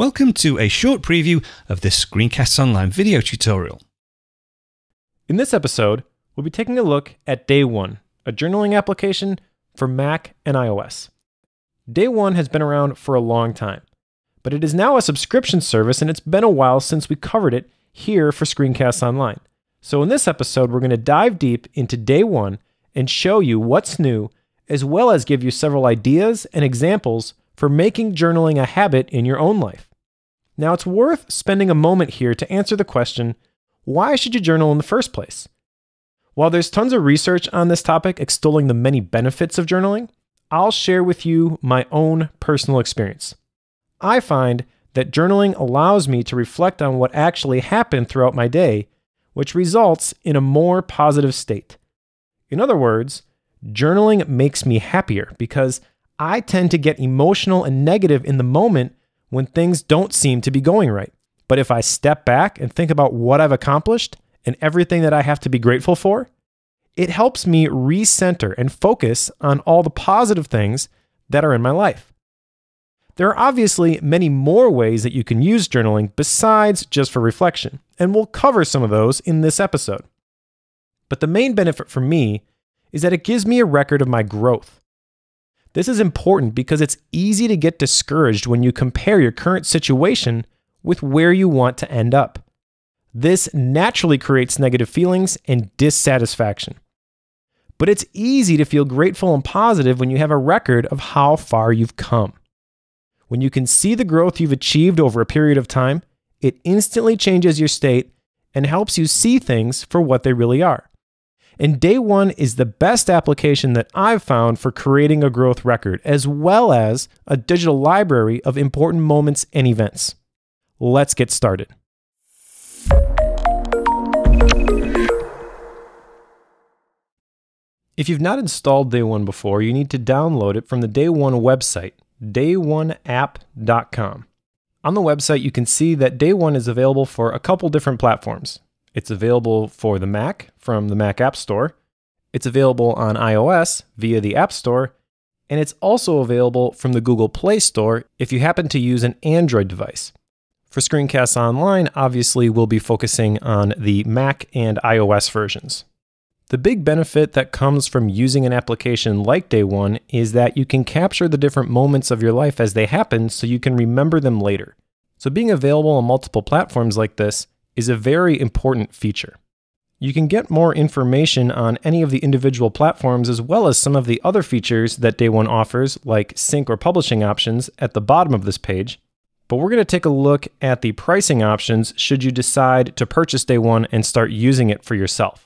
Welcome to a short preview of this Screencasts Online video tutorial. In this episode, we'll be taking a look at Day 1, a journaling application for Mac and iOS. Day 1 has been around for a long time, but it is now a subscription service and it's been a while since we covered it here for Screencasts Online. So in this episode, we're going to dive deep into Day 1 and show you what's new, as well as give you several ideas and examples for making journaling a habit in your own life. Now, it's worth spending a moment here to answer the question, why should you journal in the first place? While there's tons of research on this topic extolling the many benefits of journaling, I'll share with you my own personal experience. I find that journaling allows me to reflect on what actually happened throughout my day, which results in a more positive state. In other words, journaling makes me happier because I tend to get emotional and negative in the moment when things don't seem to be going right. But if I step back and think about what I've accomplished and everything that I have to be grateful for, it helps me recenter and focus on all the positive things that are in my life. There are obviously many more ways that you can use journaling besides just for reflection, and we'll cover some of those in this episode. But the main benefit for me is that it gives me a record of my growth. This is important because it's easy to get discouraged when you compare your current situation with where you want to end up. This naturally creates negative feelings and dissatisfaction. But it's easy to feel grateful and positive when you have a record of how far you've come. When you can see the growth you've achieved over a period of time, it instantly changes your state and helps you see things for what they really are. And Day 1 is the best application that I've found for creating a growth record, as well as a digital library of important moments and events. Let's get started. If you've not installed Day 1 before, you need to download it from the Day 1 website, day1app.com. On the website, you can see that Day 1 is available for a couple different platforms. It's available for the Mac from the Mac App Store. It's available on iOS via the App Store. And it's also available from the Google Play Store if you happen to use an Android device. For Screencasts Online, obviously, we'll be focusing on the Mac and iOS versions. The big benefit that comes from using an application like Day 1 is that you can capture the different moments of your life as they happen so you can remember them later. So being available on multiple platforms like this is a very important feature. You can get more information on any of the individual platforms as well as some of the other features that Day 1 offers, like sync or publishing options, at the bottom of this page. But we're going to take a look at the pricing options should you decide to purchase Day 1 and start using it for yourself.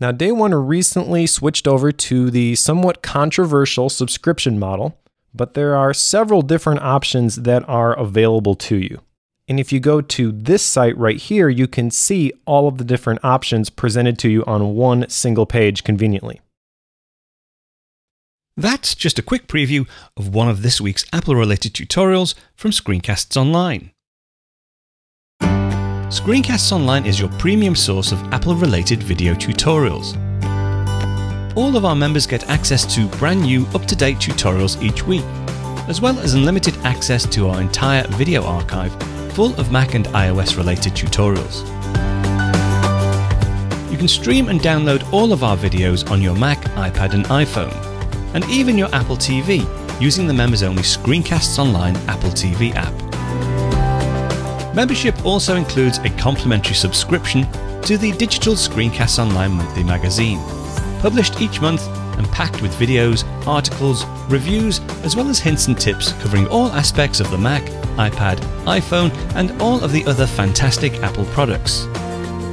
Now, Day 1 recently switched over to the somewhat controversial subscription model, but there are several different options that are available to you. And if you go to this site right here, you can see all of the different options presented to you on one single page conveniently. That's just a quick preview of one of this week's Apple-related tutorials from Screencasts Online. Screencasts Online is your premium source of Apple-related video tutorials. All of our members get access to brand new, up-to-date tutorials each week, as well as unlimited access to our entire video archive full of Mac and iOS related tutorials. You can stream and download all of our videos on your Mac, iPad and iPhone, and even your Apple TV using the members-only Screencasts Online Apple TV app. Membership also includes a complimentary subscription to the digital Screencasts Online monthly magazine, published each month and packed with videos, articles, reviews, as well as hints and tips covering all aspects of the Mac, iPad, iPhone, and all of the other fantastic Apple products.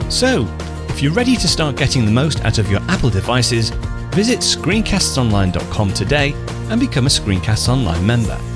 So, if you're ready to start getting the most out of your Apple devices, visit screencastsonline.com today and become a Screencasts Online member.